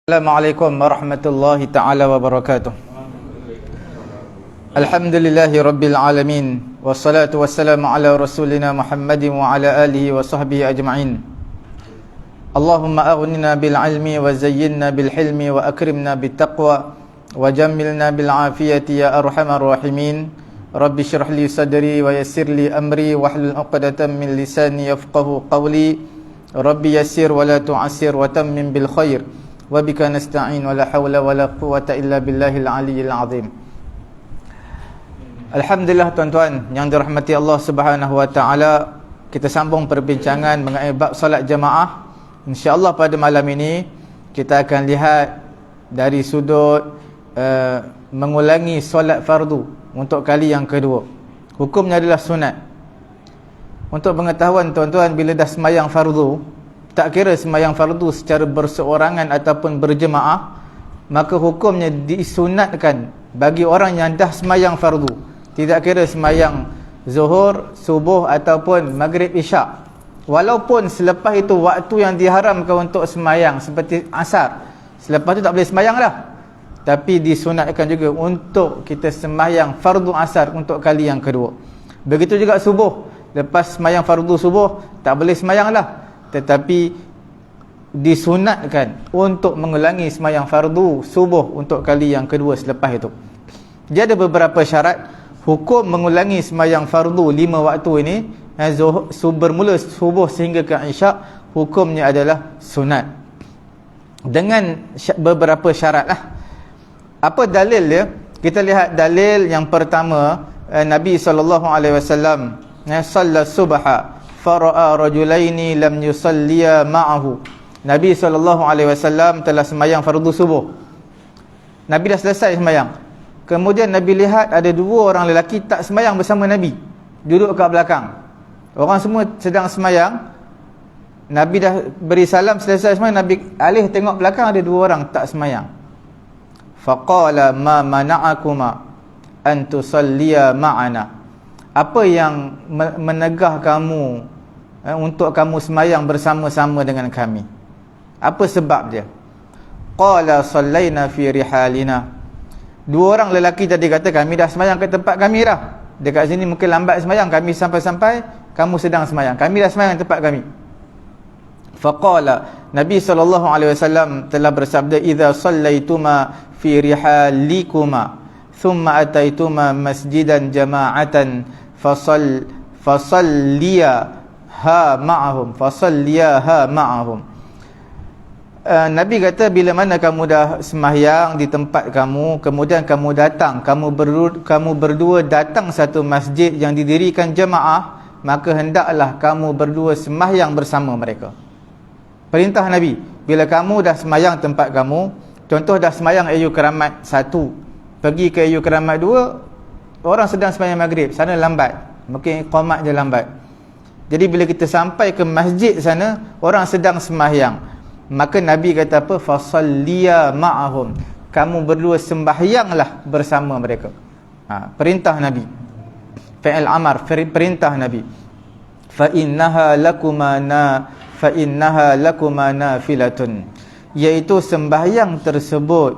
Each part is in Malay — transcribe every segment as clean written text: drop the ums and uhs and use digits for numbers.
Assalamualaikum warahmatullahi ta'ala wabarakatuh. Alhamdulillahi rabbil alamin. Wassalatu wassalamu ala rasulina Muhammadin wa ala alihi wa sahbihi ajma'in. Allahumma aghnina bil ilmi wa zayyinna bil hilmi wa akrimna bit taqwa wa jammilna bil afiyati ya arhamar rahimin. Rabbi shrah li sadri wa yassir li amri wahlul 'uqdatam min lisani yafqahu qawli. Rabbi yassir wa la tu'assir wa tammim bil khair. Wa bika nasta'in wa la hawla wa la quwwata illa billahil aliyyil azim. Alhamdulillah tuan-tuan yang dirahmati Allah Subhanahu wa taala, kita sambung perbincangan mengenai bab solat jemaah. Insya-Allah pada malam ini kita akan lihat dari sudut mengulangi solat fardu untuk kali yang kedua. Hukumnya adalah sunat. Untuk pengetahuan tuan-tuan, bila dah sembahyang fardu, tak kira sembahyang fardu secara berseorangan ataupun berjemaah, maka hukumnya disunatkan bagi orang yang dah sembahyang fardu, tidak kira sembahyang zuhur, subuh ataupun maghrib isyak, walaupun selepas itu waktu yang diharamkan untuk sembahyang seperti asar, selepas itu tak boleh sembahyang dah, tapi disunatkan juga untuk kita sembahyang fardu asar untuk kali yang kedua. Begitu juga subuh, lepas sembahyang fardu subuh tak boleh sembahyang lah, tetapi disunatkan untuk mengulangi sembahyang fardu subuh untuk kali yang kedua selepas itu. Dia ada beberapa syarat. Hukum mengulangi sembahyang fardu 5 waktu ini, bermula subuh sehingga ke isyak, hukumnya adalah sunat dengan beberapa syarat lah. Apa dalil dia? Kita lihat dalil yang pertama. Nabi SAW salla subha fara'a rajulaini lam yusalliya ma'ahu. Nabi SAW telah sembahyang fardu subuh. Nabi dah selesai sembahyang. Kemudian Nabi lihat ada 2 orang lelaki tak sembahyang bersama Nabi, duduk kat belakang. Orang semua sedang sembahyang. Nabi dah beri salam, selesai sembahyang, Nabi alih tengok belakang, ada 2 orang tak sembahyang. Faqala ma mana'akuma an tusalliya ma'ana. Apa yang menegah kamu untuk kamu sembahyang bersama-sama dengan kami? Apa sebab dia? Qala sallaina fi rihalina. 2 orang lelaki tadi kata, kami dah sembahyang ke tempat kami dah. Dekat sini mungkin lambat sembahyang, kami sampai-sampai kamu sedang sembahyang. Kami dah sembahyang tempat kami. Faqala, Nabi SAW telah bersabda, idza sallaituma fi rihalikuma thumma ataituma masjidan jama'atan fasalliyaha ma'ahum. Nabi kata, bila mana kamu dah sembahyang di tempat kamu, kemudian kamu datang, kamu berdua datang satu masjid yang didirikan jemaah, maka hendaklah kamu berdua sembahyang bersama mereka. Perintah Nabi, bila kamu dah sembahyang tempat kamu, contoh dah sembahyang Ayu Keramat 1, pergi ke Ayu Keramat 2, orang sedang sembahyang maghrib, sana lambat, mungkin qomat je lambat. Jadi bila kita sampai ke masjid sana, orang sedang sembahyang, maka Nabi kata apa? Fasalliya ma'ahum. Kamu berdua sembahyanglah bersama mereka. Perintah Nabi. Fi'il amar, perintah Nabi. Fa innaha lakuma nafilatun. Iaitu sembahyang tersebut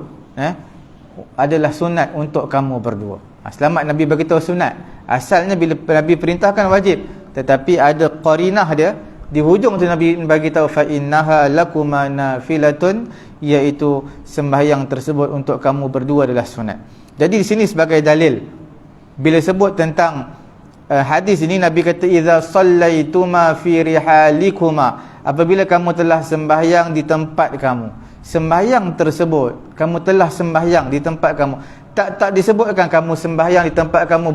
adalah sunat untuk kamu berdua. Selamat Nabi beritahu sunat. Asalnya bila Nabi perintahkan wajib, tetapi ada qarinah dia. Di hujung tu Nabi bagi tahu fa innaha lakuma nafilatun, iaitu sembahyang tersebut untuk kamu berdua adalah sunat. Jadi di sini sebagai dalil, bila sebut tentang hadis ini, Nabi kata idza sallaituma fi rihalikuma, apabila kamu telah sembahyang di tempat kamu. Sembahyang tersebut, kamu telah sembahyang di tempat kamu. Tak disebutkan kamu sembahyang di tempat kamu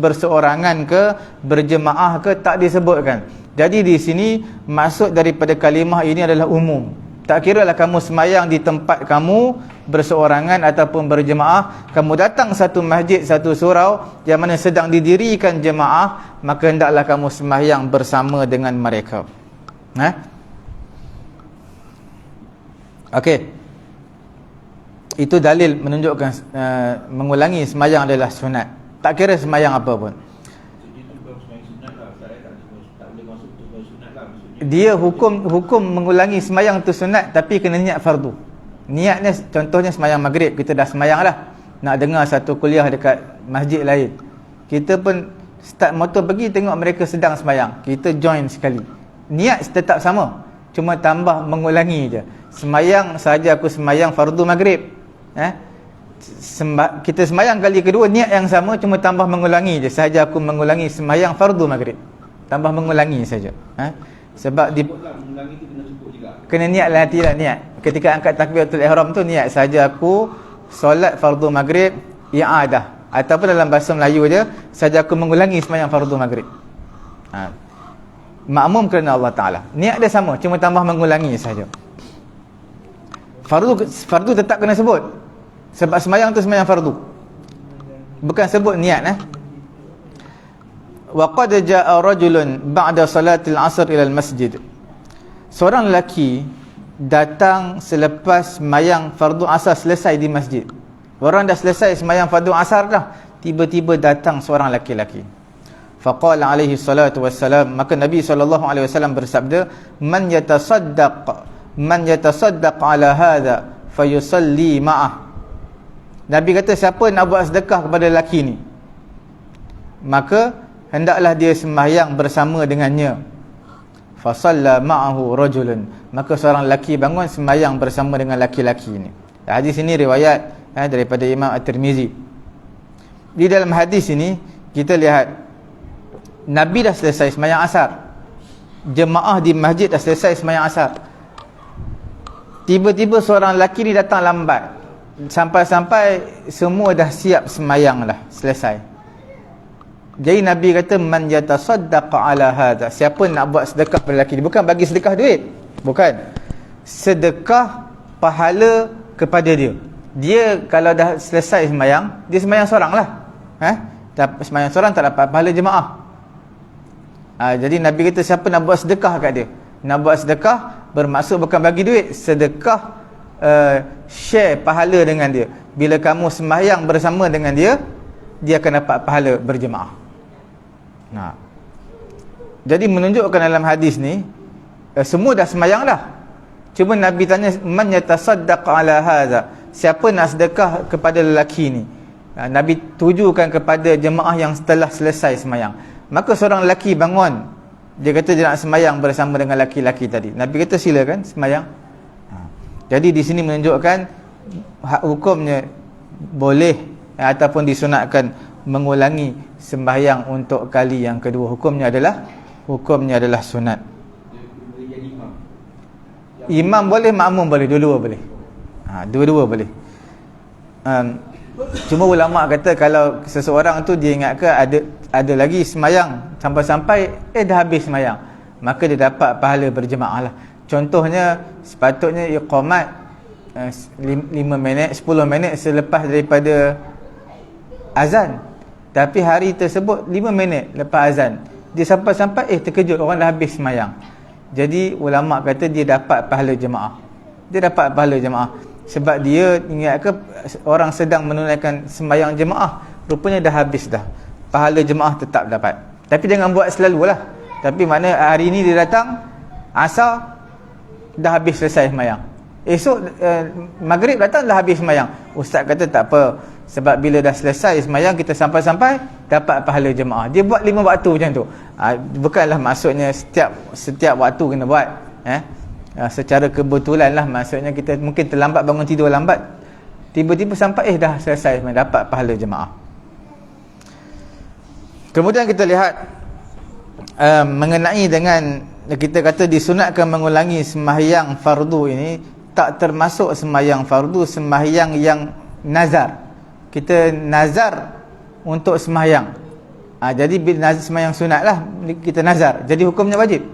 berseorangan ke, berjemaah ke, tak disebutkan. Jadi di sini maksud daripada kalimah ini adalah umum. Tak kiralah kamu sembahyang di tempat kamu berseorangan ataupun berjemaah, kamu datang satu masjid, satu surau yang mana sedang didirikan jemaah, maka hendaklah kamu sembahyang bersama dengan mereka. Okey. Itu dalil menunjukkan mengulangi sembahyang adalah sunat. Tak kira sembahyang apa pun. Dia hukum mengulangi sembahyang tu sunat, tapi kena niat fardu. Niatnya contohnya semayang maghrib, kita dah semayang lah, nak dengar satu kuliah dekat masjid lain, kita pun start motor pergi tengok mereka sedang semayang, kita join sekali. Niat tetap sama, cuma tambah mengulangi je. Semayang sahaja aku semayang fardu maghrib, kita semayang kali kedua niat yang sama, cuma tambah mengulangi je. Sahaja aku mengulangi semayang fardu maghrib, tambah mengulangi saja. Sebab mengulangi tu kena cukup juga. Kena niat lah, hati lah niat. Ketika angkat takbiratul ihram tu niat sahaja aku solat fardu maghrib i'adah, ataupun dalam bahasa Melayu je, sahaja aku mengulangi semayang fardu maghrib. Makmum kerana Allah Ta'ala, niat dia sama, cuma tambah mengulangi sahaja. Fardu tetap kena sebut, sebab semayang tu semayang fardu, bukan sebut niat. Wa qad jaa rajulun ba'da salatil asr ila al-masjid. Seorang lelaki datang selepas semayang fardu asar selesai di masjid. Orang dah selesai semayang fardu asar dah, tiba-tiba datang seorang lelaki. Faqala alaihi salatu wassalam, maka Nabi SAW bersabda, man yatasaddaq ala hadha fayusalli ma'ah. Nabi kata, siapa nak buat sedekah kepada lelaki ni, maka hendaklah dia sembahyang bersama dengannya. Fasalla ma'ahu rajulun, maka seorang lelaki bangun sembahyang bersama dengan lelaki-lelaki ini. Hadis ini riwayat daripada Imam At-Tirmizi. Di dalam hadis ini kita lihat Nabi dah selesai sembahyang asar, jemaah di masjid dah selesai sembahyang asar, tiba-tiba seorang lelaki ni datang lambat, sampai-sampai semua dah siap sembahyang dah selesai. Jadi Nabi kata, man yatasaddaqa ala hadha, siapa nak buat sedekah pada lelaki ni, bukan bagi sedekah duit, bukan, sedekah pahala kepada dia. Dia kalau dah selesai sembahyang, dia sembahyang seorang lah, sembahyang seorang tak dapat pahala jemaah. Jadi Nabi kata, siapa nak buat sedekah kat dia, nak buat sedekah bermaksud bukan bagi duit, sedekah share pahala dengan dia. Bila kamu sembahyang bersama dengan dia, dia akan dapat pahala berjemaah. Jadi menunjukkan dalam hadis ni, semua dah sembahyang dah, cuma Nabi tanya, man yatasaddaq ala hadha, siapa nak sedekah kepada lelaki ni. Nabi tujukan kepada jemaah yang setelah selesai sembahyang. Maka seorang lelaki bangun, dia kata dia nak sembahyang bersama dengan lelaki-lelaki tadi. Nabi kata, silakan sembahyang. Jadi di sini menunjukkan hukumnya boleh ataupun disunatkan mengulangi sembahyang untuk kali yang kedua. Hukumnya adalah sunat. Imam boleh, makmum boleh, dua-dua boleh. Dua-dua boleh. Cuma ulama kata kalau seseorang tu dia ingat ke ada lagi sembahyang sampai-sampai dah habis sembahyang, maka dia dapat pahala berjemaah lah. Contohnya sepatutnya iqamat 5 minit 10 minit selepas daripada azan, tapi hari tersebut 5 minit lepas azan dia sampai-sampai terkejut, orang dah habis sembahyang. Jadi ulama kata dia dapat pahala jemaah. Dia dapat pahala jemaah sebab dia ingat ke orang sedang menunaikan sembahyang jemaah, rupanya dah habis dah, pahala jemaah tetap dapat. Tapi jangan buat selalulah. Tapi mana hari ni dia datang asar dah habis selesai sembahyang, esok maghrib datang dah habis sembahyang. Ustaz kata tak apa, sebab bila dah selesai sembahyang kita sampai-sampai dapat pahala jemaah. Dia buat 5 waktu macam tu. Bukanlah maksudnya setiap waktu kena buat, secara kebetulan lah, maksudnya kita mungkin terlambat bangun tidur lambat, tiba-tiba sampai dah selesai dapat pahala jemaah. Kemudian kita lihat mengenai dengan kita kata disunatkan mengulangi sembahyang fardu ini, tak termasuk sembahyang fardu, sembahyang yang nazar. Kita nazar untuk sembahyang. Jadi bila sembahyang sunat lah kita nazar, jadi hukumnya wajib.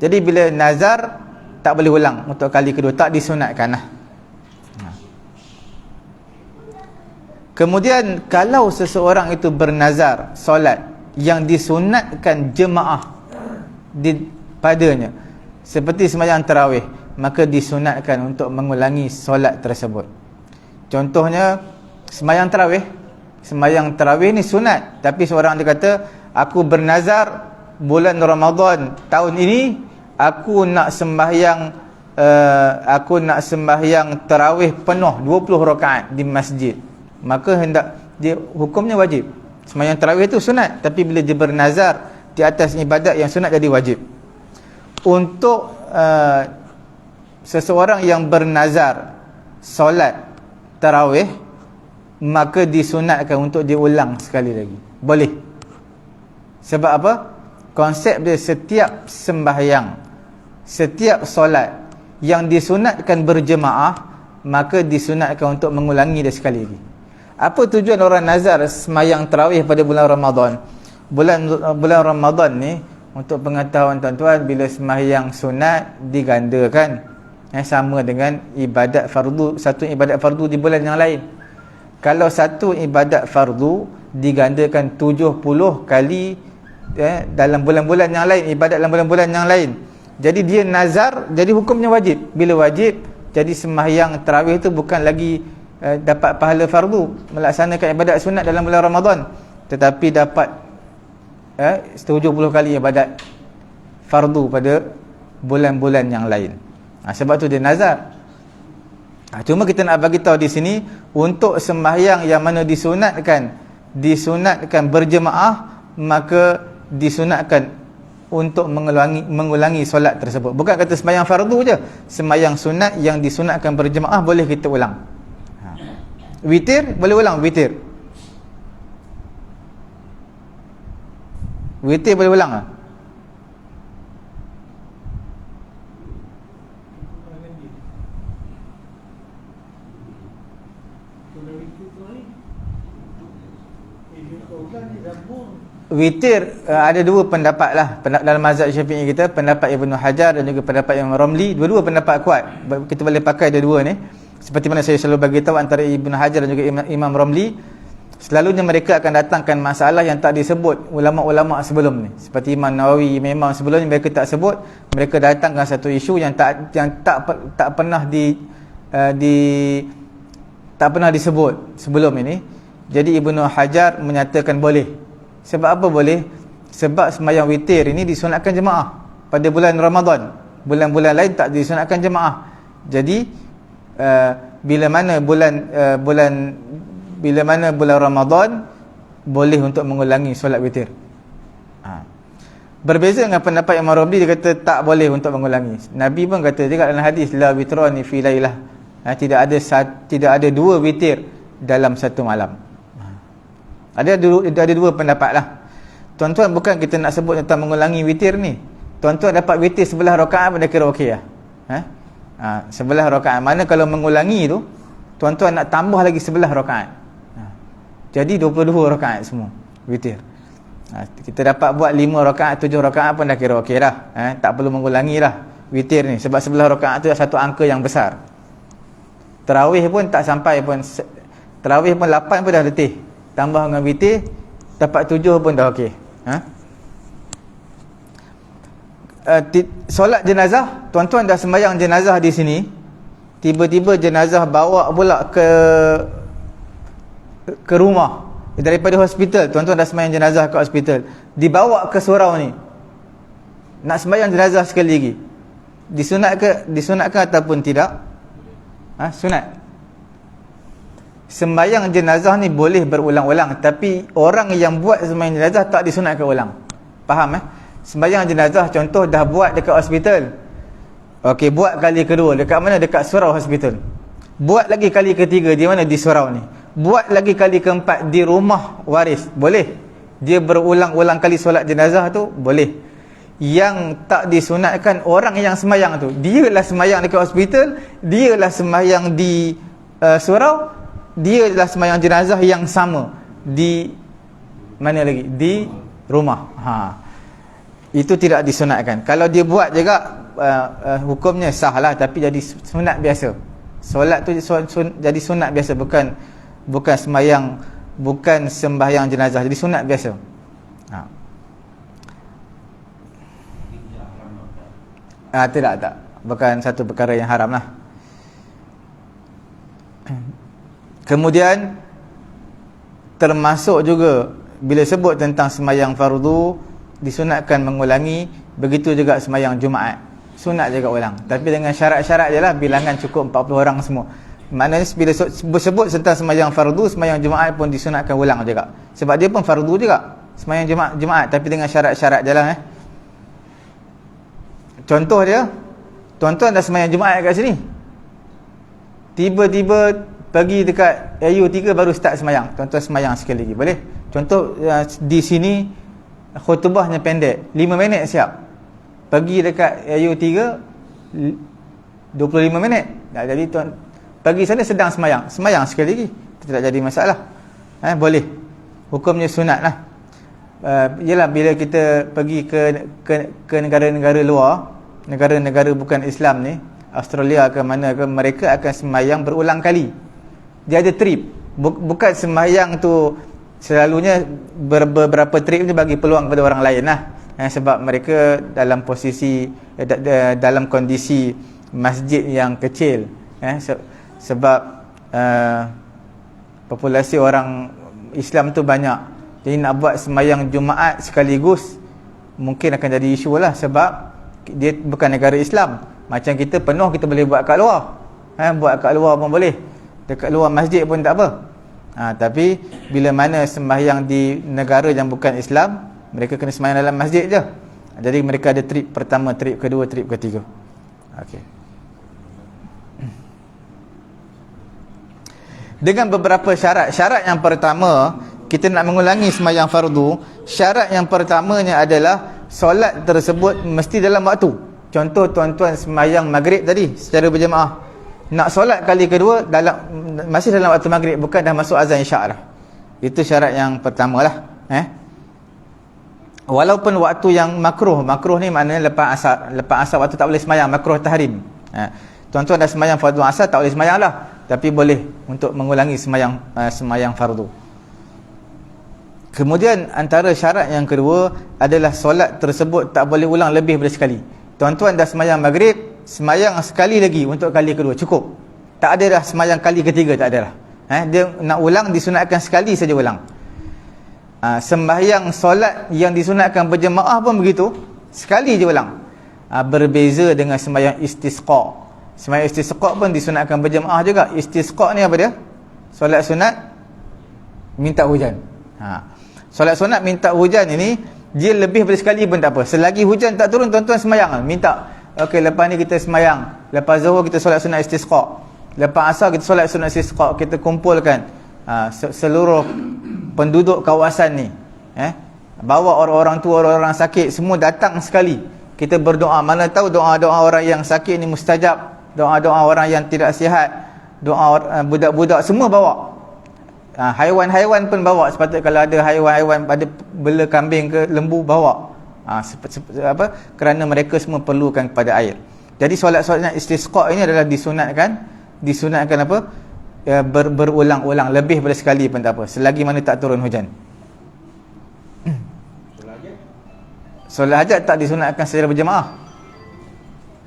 Jadi bila nazar tak boleh ulang untuk kali kedua, tak disunatkan lah. Kemudian kalau seseorang itu bernazar solat yang disunatkan jemaah padanya, seperti sembahyang tarawih, maka disunatkan untuk mengulangi solat tersebut. Contohnya sembahyang tarawih ni sunat, tapi seorang dia kata, aku bernazar bulan Ramadan tahun ini aku nak sembahyang aku nak sembahyang tarawih penuh 20 rakaat di masjid, maka hendak dia hukumnya wajib. Sembahyang tarawih itu sunat, tapi bila dia bernazar di atas ibadat yang sunat jadi wajib. Untuk seseorang yang bernazar solat tarawih, maka disunatkan untuk diulang sekali lagi. Boleh. Sebab apa? Konsep dia setiap sembahyang, setiap solat yang disunatkan berjemaah, maka disunatkan untuk mengulangi dia sekali lagi. Apa tujuan orang nazar sembahyang tarawih pada bulan Ramadan? Bulan Ramadan ni, untuk pengetahuan tuan-tuan, bila sembahyang sunat digandakan, sama dengan ibadat fardu, satu ibadat fardu di bulan yang lain. Kalau satu ibadat fardu digandakan 70 kali dalam bulan-bulan yang lain, ibadat dalam bulan-bulan yang lain, jadi dia nazar, jadi hukumnya wajib. Bila wajib, jadi sembahyang tarawih itu bukan lagi dapat pahala fardu, melaksanakan ibadat sunat dalam bulan Ramadan, tetapi dapat 70 kali ibadat fardu pada bulan-bulan yang lain. Sebab tu dia nazar. Cuma kita nak bagi tahu di sini, untuk sembahyang yang mana disunatkan berjemaah, maka disunatkan untuk mengulangi solat tersebut. Bukan kata sembahyang fardu je, sembahyang sunat yang disunatkan berjemaah boleh kita ulang. Witir boleh ulang, witir boleh ulang lah. Witir ada dua pendapat lah dalam mazhab Syafi'i kita, pendapat Ibnu Hajar dan juga pendapat Imam Ramli. Dua-dua pendapat kuat, kita boleh pakai dua-dua ni. Seperti mana saya selalu bagi tahu, antara Ibnu Hajar dan juga Imam Ramli, selalunya mereka akan datangkan masalah yang tak disebut ulama-ulama sebelum ni. Seperti Imam Nawawi, memang sebelum ni mereka tak sebut, mereka datangkan satu isu yang tak pernah tak pernah disebut sebelum ini. Jadi Ibnu Hajar menyatakan boleh. Sebab apa boleh? Sebab sembahyang witir ini disunatkan jemaah pada bulan Ramadan. Bulan-bulan lain tak disunatkan jemaah. Jadi bila mana bulan Ramadan, boleh untuk mengulangi solat witir. Berbeza dengan pendapat Imam Ramli, dia kata tak boleh untuk mengulangi. Nabi pun kata juga dalam hadis, la witrani fi lailah, tidak ada dua witir dalam satu malam. Ada dua pendapat lah. Tuan-tuan, bukan kita nak sebut tentang mengulangi witir ni. Tuan-tuan dapat witir 11 rakaat pun dah kira okey lah. 11 rakaat. Mana kalau mengulangi tu, tuan-tuan nak tambah lagi 11 rakaat. Jadi 22 rakaat semua witir. Kita dapat buat 5 rakaat, 7 rakaat pun dah kira okey lah. Tak perlu mengulangi lah witir ni. Sebab 11 rakaat tu satu angka yang besar. Tarawih pun tak sampai pun, tarawih pun 8 pun dah letih. Tambah dengan witir, dapat 7 pun dah okey. Solat jenazah, tuan-tuan dah sembahyang jenazah di sini, tiba-tiba jenazah bawa pula ke rumah daripada hospital. Tuan-tuan dah sembahyang jenazah ke hospital, dibawa ke surau ni, nak sembahyang jenazah sekali lagi, disunatkan ataupun tidak? Sunat. Sembahyang jenazah ni boleh berulang-ulang, tapi orang yang buat sembahyang jenazah tak disunatkan ulang. Faham Sembahyang jenazah contoh dah buat dekat hospital, okey, buat kali kedua dekat mana? Dekat surau hospital. Buat lagi kali ketiga di mana? Di surau ni. Buat lagi kali keempat di rumah waris, boleh. Dia berulang-ulang kali solat jenazah tu, boleh. Yang tak disunatkan orang yang sembahyang tu, dialah sembahyang dekat hospital, dialah sembahyang di surau, dia adalah sembahyang jenazah yang sama di mana lagi? Di rumah. Itu tidak disunatkan. Kalau dia buat juga hukumnya sah lah, tapi jadi sunat biasa. Solat tu jadi sunat biasa, bukan sembahyang jenazah, jadi sunat biasa. Tak, bukan satu perkara yang haram lah. Kemudian termasuk juga bila sebut tentang sembahyang fardu disunatkan mengulangi, begitu juga sembahyang Jumaat. sunat juga ulang. Tapi dengan syarat-syarat je lah, bilangan cukup 40 orang semua. Maknanya bila bersebut tentang sembahyang fardu, sembahyang Jumaat pun disunatkan ulang juga. Sebab dia pun fardu juga, sembahyang Jumaat, tapi dengan syarat-syarat je lah. Contoh dia, tuan-tuan dah sembahyang Jumaat kat sini, tiba-tiba pergi dekat AU3 baru start sembahyang, tuan-tuan sembahyang sekali lagi, boleh? Contoh di sini khutbahnya pendek, 5 minit siap. Pergi dekat AU3 25 minit. Jadi tuan pergi sana sedang sembahyang sekali lagi, tidak jadi masalah. Boleh. Hukumnya sunat lah. Yalah, bila kita pergi ke negara-negara luar, negara-negara bukan Islam ni, Australia ke mana ke, mereka akan sembahyang berulang kali. Dia ada trip. Bukan sembahyang tu selalunya beberapa trip ni bagi peluang kepada orang lain lah. Sebab mereka dalam posisi dalam kondisi masjid yang kecil. Sebab populasi orang Islam tu banyak. Jadi nak buat sembahyang Jumaat sekaligus mungkin akan jadi isu lah, sebab dia bukan negara Islam. Macam kita penuh, kita boleh buat kat luar. Buat kat luar pun boleh, dekat luar masjid pun tak apa. Tapi bila mana sembahyang di negara yang bukan Islam, mereka kena sembahyang dalam masjid je. Jadi mereka ada trip pertama, trip kedua, trip ketiga. Okey. Dengan beberapa syarat. Syarat yang pertama, kita nak mengulangi sembahyang fardu, syarat yang pertamanya adalah solat tersebut mesti dalam waktu. Contoh tuan-tuan sembahyang maghrib tadi secara berjemaah, nak solat kali kedua masih dalam waktu maghrib, bukan dah masuk azan isyak dah. Itu syarat yang pertama lah. Walaupun waktu yang makruh ni maknanya lepas asar waktu tak boleh sembahyang, makruh tahrim. Tuan-tuan dah sembahyang fardu asar, tak boleh sembahyang lah, tapi boleh untuk mengulangi sembahyang fardu. Kemudian antara syarat yang kedua adalah solat tersebut tak boleh ulang lebih dari sekali. Tuan-tuan dah sembahyang maghrib, sembahyang sekali lagi untuk kali kedua, cukup. Tak ada dah sembahyang kali ketiga, tak ada dah. Dia nak ulang, disunatkan sekali saja ulang. Sembahyang solat yang disunatkan berjemaah pun begitu, sekali je ulang. Berbeza dengan sembahyang istisqa. Sembahyang istisqa pun disunatkan berjemaah juga. Istisqa ni apa dia? Solat sunat minta hujan. Solat sunat minta hujan ini, dia lebih dari sekali pun tak apa. Selagi hujan tak turun, tuan-tuan sembahyang minta. Okey, lepas ni kita sembahyang, lepas zuhur kita solat sunat istisqa, lepas asar kita solat sunat istisqa. Kita kumpulkan seluruh penduduk kawasan ni, bawa orang-orang tua, orang-orang sakit, semua datang sekali. Kita berdoa. Mana tahu doa-doa orang yang sakit ni mustajab, doa-doa orang yang tidak sihat, doa budak-budak semua bawa. Haiwan-haiwan pun bawa. Sepatutnya kalau ada haiwan-haiwan, ada bela kambing ke lembu, bawa. Kerana mereka semua perlukan kepada air. Jadi solat-solat istisqa ini adalah disunatkan apa? Berulang-ulang, lebih dari sekali pun tak apa, selagi mana tak turun hujan. Solat hajat tak disunatkan secara berjemaah.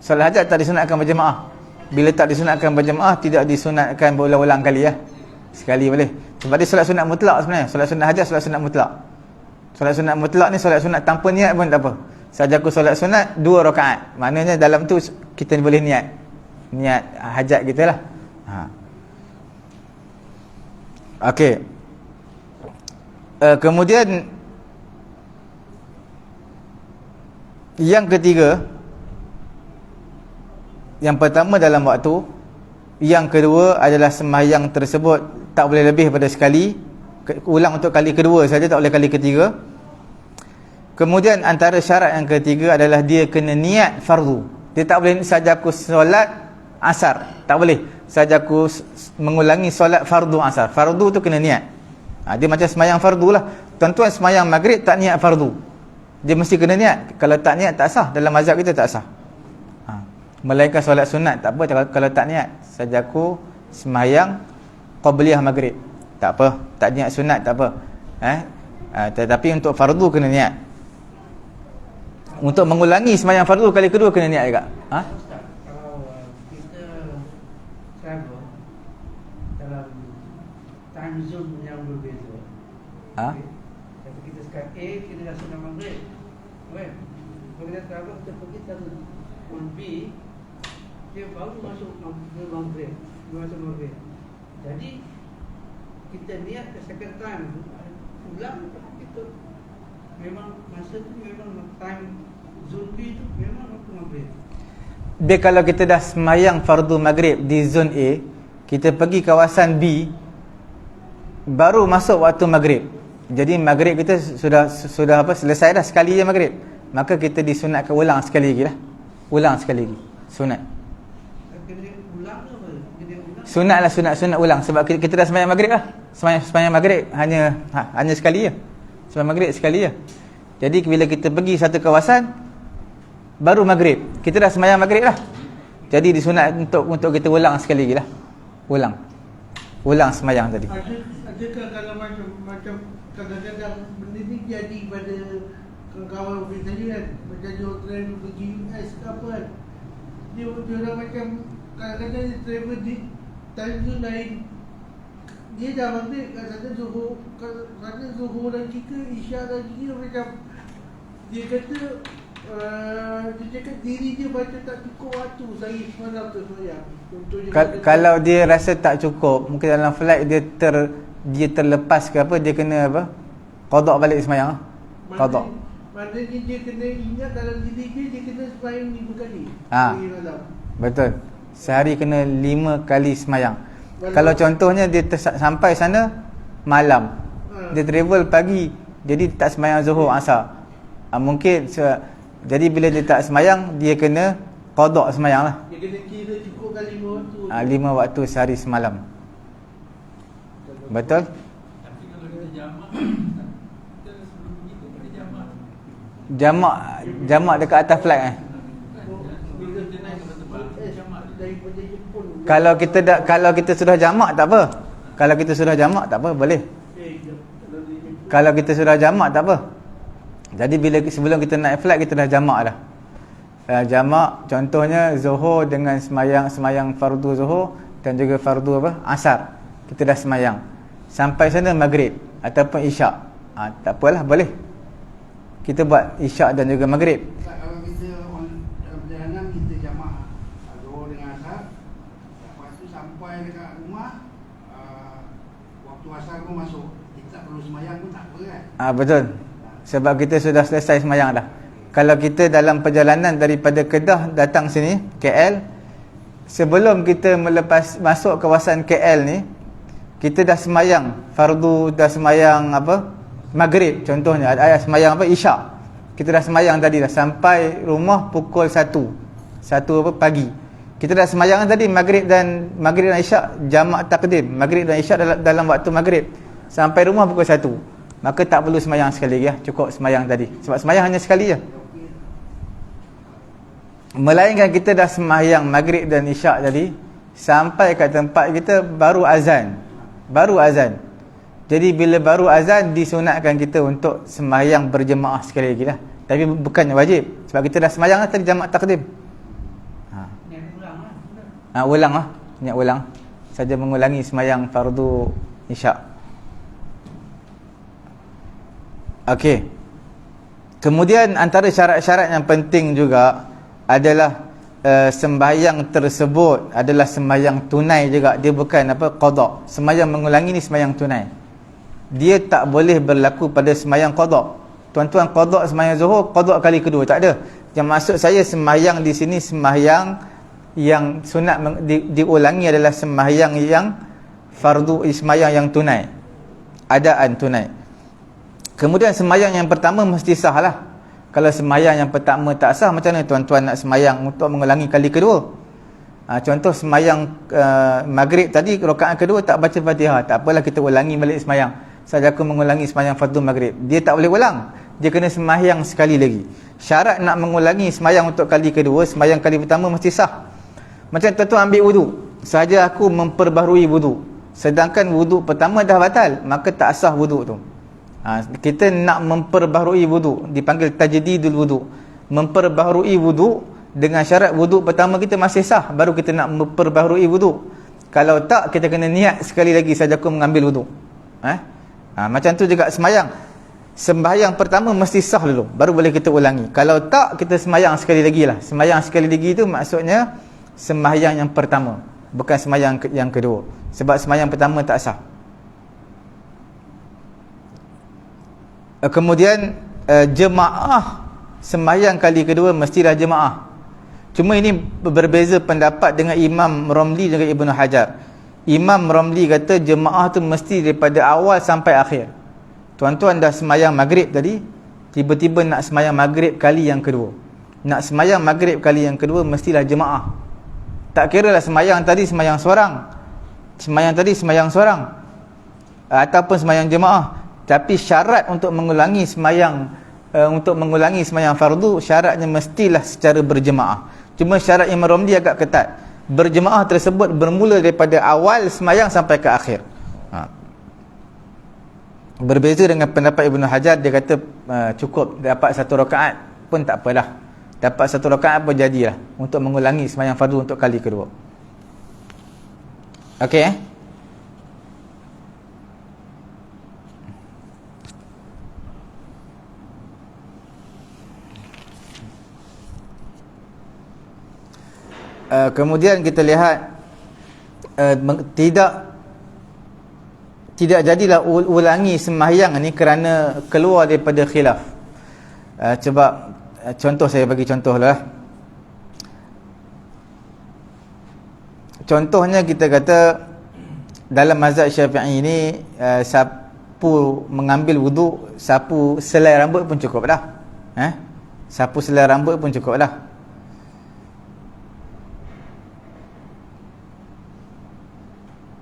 Solat hajat tak disunatkan berjemaah. Bila tak disunatkan berjemaah, tidak disunatkan berulang-ulang kali, sekali boleh. Sebab dia solat sunat mutlak sebenarnya. Solat sunat hajat, solat sunat mutlak. Solat sunat mutlak ni solat sunat tanpa niat pun tak apa. Saja aku solat sunat 2 rakaat, maknanya dalam tu kita boleh niat hajat kita lah. Okey. Kemudian yang ketiga, yang pertama dalam waktu, yang kedua adalah sembahyang tersebut tak boleh lebih pada sekali, ulang untuk kali kedua saja, tak boleh kali ketiga. Kemudian antara syarat yang ketiga adalah dia kena niat fardu. Dia tak boleh saja aku solat asar, tak boleh saja aku mengulangi solat fardu asar. Fardu tu kena niat. Dia macam sembahyang fardu lah. Tuan-tuan sembahyang maghrib tak niat fardu, dia mesti kena niat. Kalau tak niat tak sah, dalam mazhab kita tak sah. Melainkan solat sunat tak apa kalau tak niat. Saja aku sembahyang qabliyah maghrib, tak apa, tak niat sunat tak apa. Tetapi untuk fardu kena niat. Untuk mengulangi sembahyang fardu kali kedua kena niat juga. Kalau kita travel dalam time zone yang berbeza, tapi kita sekarang kita dah sunat maghrib, kalau kita travel kita pergi B, dia baru masuk maghrib, masuk maghrib. Jadi kita niat ke second time ulang itu memang masa tu memang time zone B tu memang waktu maghrib. Dia kalau kita dah semayang fardu maghrib di zon A, kita pergi kawasan B, baru masuk waktu maghrib. Jadi maghrib kita sudah apa, selesai dah sekali je maghrib. Maka kita disunatkan ulang sekali lagi lah. Ulang sekali lagi. Sunat. Kena ulang ke apa? Kena ulang. Sunat lah, sunat ulang. Sebab kita dah semayang maghrib lah. Semayang maghrib hanya sekali je. Semayang maghrib sekali je. Jadi bila kita pergi satu kawasan, baru maghrib, kita dah semayang maghrib lah. Jadi disunat untuk kita ulang sekali lagi lah. Ulang semayang tadi. Adakah kalau macam kadang-kadang benda ni jadi pada kawan-kawan kita tadi kan, macam dia travel pergi US ke apa kan, dia orang macam kadang-kadang dia travel di time zone lain, dia dah maghrib kat sana Zuhur lagi ke Isyak lagi ke, macam dia kata dia cakap diri dia baca tak cukup waktu sehari semalam tu semayang. Kalau dia rasa tak cukup, mungkin dalam flight dia terlepas ke apa, dia kena apa, qada balik semayang lah. Qada. Maknanya dia kena ingat dalam diri dia kena semayang 5 kali. Betul. Sehari kena 5 kali semayang. Kalau contohnya dia sampai sana malam, dia travel pagi, jadi tak semayang Zuhur Asar, mungkin jadi bila dia tak semayang, dia kena qada semayang lah. Dia kena kira cukup kali 5 waktu. 5 waktu sehari semalam. Betul? Tapi kalau kita jamak, kita sebelum begitu kita jamak. Jamak dekat atas flight Daripada Jepun. Kalau kita sudah jamak tak apa. Kalau kita sudah jamak tak apa, boleh. Kalau kita sudah jamak tak apa. Jadi sebelum kita naik flight, kita dah jamak dah. Jamak contohnya Zuhur dengan semayang fardu Zuhur dan juga fardu apa? Asar. Kita dah semayang. Sampai sana maghrib ataupun isyak. Tak apalah, boleh. Kita buat isyak dan juga maghrib. Kalau kita dalam perjalanan kita jamak Zuhur dengan Asar, lepas tu sampai dekat rumah waktu Asar pun masuk, kita tak perlu semayang pun tak apa kan. Betul. Sebab kita sudah selesai semayang dah. Kalau kita dalam perjalanan daripada Kedah datang sini KL, sebelum kita masuk kawasan KL ni, kita dah semayang fardu, dah semayang apa, maghrib contohnya, ada semayang apa, isyak. Kita dah semayang tadi dah, sampai rumah pukul 1 apa pagi. Kita dah semayang tadi maghrib dan isyak, jamak takdim maghrib dan isyak dalam waktu maghrib. Sampai rumah pukul 1, maka tak perlu semayang sekali lagi, cukup semayang tadi. Sebab semayang hanya sekali je. Melainkan kita dah semayang maghrib dan isyak tadi, sampai kat tempat kita baru azan. Jadi bila baru azan, disunatkan kita untuk semayang berjemaah sekali lagi lah. Tapi bukannya wajib, sebab kita dah semayang lah tadi jamak takdim. Ulang lah. Niat ulang saja, mengulangi semayang fardu isyak. Okey. Kemudian antara syarat-syarat yang penting juga adalah sembahyang tersebut adalah sembahyang tunai juga. Dia bukan apa, qada. Sembahyang mengulangi ni sembahyang tunai. Dia tak boleh berlaku pada sembahyang qada. Tuan-tuan, qada sembahyang Zuhur, qada kali kedua, tak ada. Yang maksud saya sembahyang di sini sembahyang yang sunat diulangi adalah sembahyang yang fardu, sembahyang yang tunai, adaan tunai. Kemudian sembahyang yang pertama mesti sah lah. Kalau sembahyang yang pertama tak sah, macam mana tuan-tuan nak sembahyang untuk mengulangi kali kedua? Contoh sembahyang maghrib tadi, rakaat kedua tak baca Fatihah, tak apalah, kita ulangi balik sembahyang. Saja aku mengulangi sembahyang fardu maghrib, dia tak boleh ulang, dia kena sembahyang sekali lagi. Syarat nak mengulangi sembahyang untuk kali kedua, sembahyang kali pertama mesti sah. Macam tuan-tuan ambil wudu, saja aku memperbaharui wudu, sedangkan wudu pertama dah batal, maka tak sah wudu tu. Kita nak memperbaharui wudu, dipanggil tajdidul wudu. Memperbaharui wudu dengan syarat wudu pertama kita masih sah, baru kita nak memperbaharui wudu. Kalau tak, kita kena niat sekali lagi saja aku mengambil wudu. Macam tu juga semayang. sembahyang pertama mesti sah dulu, baru boleh kita ulangi. Kalau tak, kita sembahyang sekali lagi lah. Sembahyang sekali lagi tu maksudnya sembahyang yang pertama, bukan sembahyang yang kedua. Sebab sembahyang pertama tak sah. Kemudian jemaah sembahyang kali kedua mestilah jemaah. Cuma ini berbeza pendapat dengan Imam Romli dan Ibnu Hajar. Imam Romli kata jemaah tu mesti daripada awal sampai akhir. Tuan-tuan dah sembahyang maghrib tadi, tiba-tiba nak sembahyang maghrib kali yang kedua. Nak sembahyang maghrib kali yang kedua mestilah jemaah. Tak kira lah sembahyang tadi sembahyang seorang, sembahyang tadi sembahyang seorang, ataupun sembahyang jemaah. Tapi syarat untuk mengulangi sembahyang fardu, syaratnya mestilah secara berjemaah. Cuma syarat Imam Romli agak ketat. Berjemaah tersebut bermula daripada awal sembahyang sampai ke akhir. Berbeza dengan pendapat Ibnu Hajar, dia kata cukup dapat satu rakaat pun tak apalah. Dapat satu rakaat pun jadilah untuk mengulangi sembahyang fardu untuk kali kedua. Okey. Kemudian kita lihat tidak jadilah ulangi sembahyang ni kerana keluar daripada khilaf. Sebab contoh, saya bagi contoh lah. Contohnya kita kata dalam mazhab Syafi'i ni, sapu mengambil wuduk, sapu selai rambut pun cukup dah. Sapu selai rambut pun cukup dah.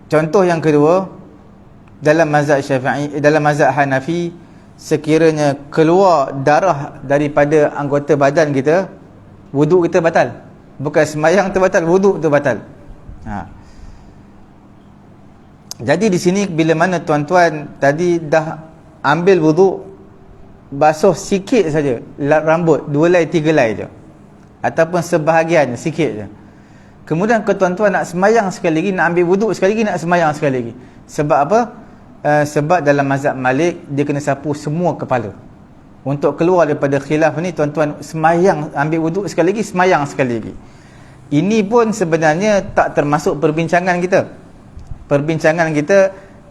Contoh yang kedua, dalam mazhab Syafi'i, dalam mazhab Hanafi, sekiranya keluar darah daripada anggota badan kita, wuduk kita batal. Bukan sembahyang tu batal, wuduk tu batal. Jadi di sini bila mana tuan-tuan tadi dah ambil wuduk, basuh sikit saja rambut, 2 helai 3 helai je, ataupun sebahagian sikit je, kemudian ke tuan-tuan nak sembahyang sekali lagi, nak ambil wuduk sekali lagi, nak sembahyang sekali lagi. Sebab apa? Sebab dalam mazhab Malik dia kena sapu semua kepala. Untuk keluar daripada khilaf ni, tuan-tuan sembahyang, ambil wuduk sekali lagi, sembahyang sekali lagi. Ini pun sebenarnya tak termasuk perbincangan kita. Perbincangan kita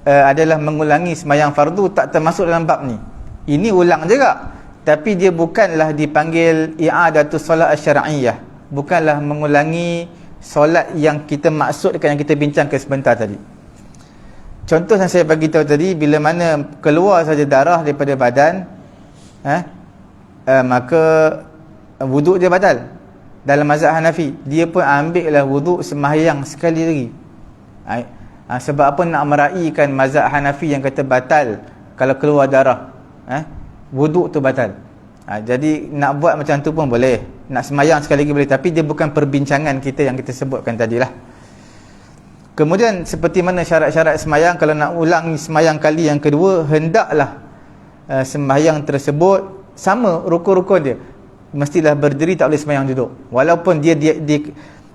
adalah mengulangi sembahyang fardu, tak termasuk dalam bab ni. Ini ulang juga, tapi dia bukanlah dipanggil i'adatus solat asy-syar'iyyah. Bukanlah mengulangi solat yang kita maksudkan, yang kita bincangkan sebentar tadi. Contoh yang saya bagi tahu tadi, bila mana keluar saja darah daripada badan, maka wuduk dia batal. Dalam mazhab Hanafi, dia pun ambillah wuduk sembahyang sekali lagi. Sebab apa? Nak meraihkan mazhab Hanafi yang kata batal kalau keluar darah, wuduk tu batal. Jadi nak buat macam tu pun boleh, nak sembahyang sekali lagi boleh, tapi dia bukan perbincangan kita yang kita sebutkan tadilah. Kemudian seperti mana syarat-syarat sembahyang, kalau nak ulang sembahyang kali yang kedua, hendaklah sembahyang tersebut sama rukun-rukun dia. Mestilah berdiri, tak boleh sembahyang duduk. Walaupun dia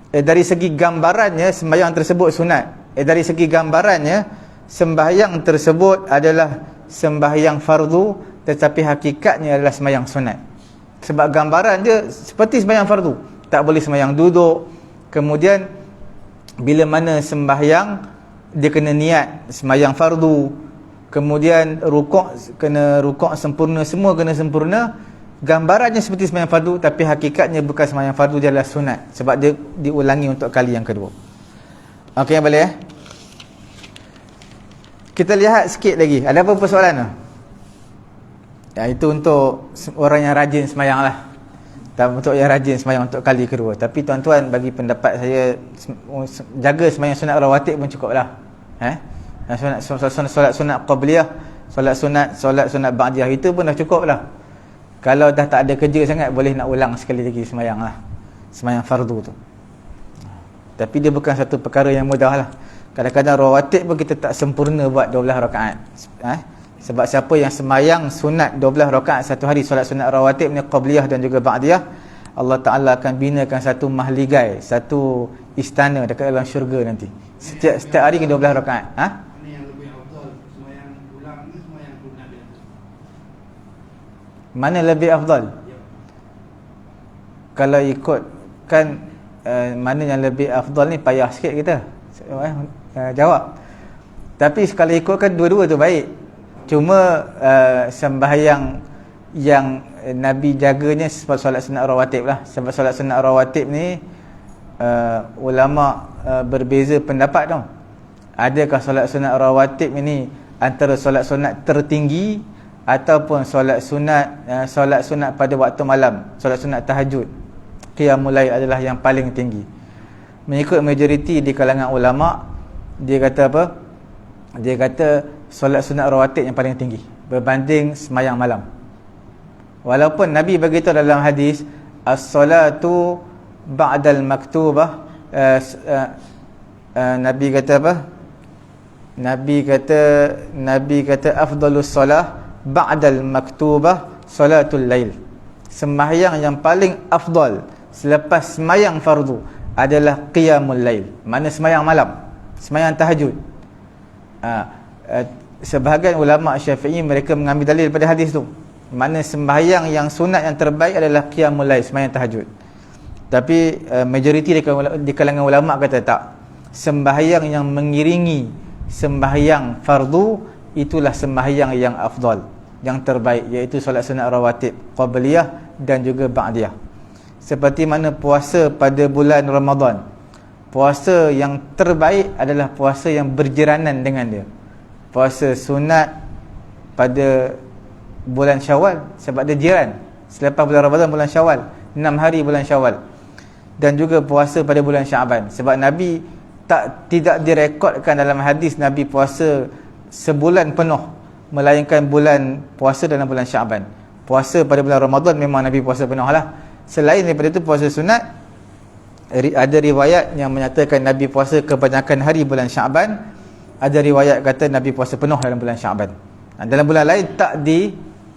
dari segi gambarannya sembahyang tersebut sunat. Dari segi gambarannya sembahyang tersebut adalah sembahyang fardu, tetapi hakikatnya adalah sembahyang sunat. Sebab gambaran dia seperti sembahyang fardu, tak boleh sembahyang duduk. Kemudian bila mana sembahyang, dia kena niat sembahyang fardu. Kemudian rukuk, kena rukuk sempurna, semua kena sempurna. Gambarannya seperti sembahyang fardu, tapi hakikatnya bukan sembahyang fardu, dia adalah sunat. Sebab dia diulangi untuk kali yang kedua. Okey, boleh kita lihat sikit lagi. Ada apa persoalan tu? Itu untuk orang yang rajin sembahyang lah. Untuk yang rajin sembahyang untuk kali kedua. Tapi tuan-tuan, bagi pendapat saya, jaga sembahyang sunat rawatib pun cukup lah. Solat sunat qabliyah, solat sunat ba'diyah, itu pun dah cukup lah. Kalau dah tak ada kerja sangat, boleh nak ulang sekali lagi sembahyang lah, sembahyang fardu tu. Tapi dia bukan satu perkara yang mudah lah. Kadang-kadang rawatib pun kita tak sempurna buat 12 rakaat. Sebab siapa yang sembahyang sunat 12 rakaat satu hari, solat sunat rawatib ni qabliyah dan juga ba'diyah, Allah Ta'ala akan binakan satu mahligai, satu istana dekat dalam syurga nanti. Setiap hari kena 12 rakaat. Ini yang lebih afdal, sembahyang ulang ni sembahyang sunat biasa. Mana lebih afdal? Kalau ikut kan mana yang lebih afdal ni payah sikit kita jawab. Tapi kalau ikut kan dua-dua tu baik. Cuma sembahyang yang Nabi jaganya sebab solat sunat rawatib lah. Sebab solat sunat rawatib ni ulama berbeza pendapat tau. Adakah solat sunat rawatib ini antara solat sunat tertinggi ataupun solat sunat pada waktu malam, solat sunat tahajud, qiyamul lail adalah yang paling tinggi. Mengikut majoriti di kalangan ulama, dia kata apa? Dia kata solat sunat rawatib yang paling tinggi berbanding semayang malam. Walaupun Nabi beritahu dalam hadis, as-salatu ba'dal maktubah, Nabi kata apa? Nabi kata afdalus solah ba'dal maktubah salatul lail. Sembahyang yang paling afdal selepas sembahyang fardu adalah qiyamul lail. Mana sembahyang malam, sembahyang tahajud. Sebahagian ulama Syafi'i mereka mengambil dalil pada hadis tu. Mana sembahyang yang sunat yang terbaik adalah qiyamul lail, sembahyang tahajud. Tapi majoriti di kalangan ulama kata tak. Sembahyang yang mengiringi sembahyang fardu itulah sembahyang yang afdal, yang terbaik, iaitu solat sunat rawatib qabliyah dan juga ba'diyah. Seperti mana puasa pada bulan Ramadan, puasa yang terbaik adalah puasa yang berjiranan dengan dia. Puasa sunat pada bulan Syawal sebab dia jiran. Selepas bulan Ramadan bulan Syawal, 6 hari bulan Syawal. Dan juga puasa pada bulan Syaban sebab Nabi tidak direkodkan dalam hadis Nabi puasa sebulan penuh, melainkan bulan puasa dalam bulan Syaban. Puasa pada bulan Ramadan memang Nabi puasa penuh lah. Selain daripada itu puasa sunat, ada riwayat yang menyatakan Nabi puasa kebanyakan hari bulan Syaban. Ada riwayat kata Nabi puasa penuh dalam bulan Syaban. Dalam bulan lain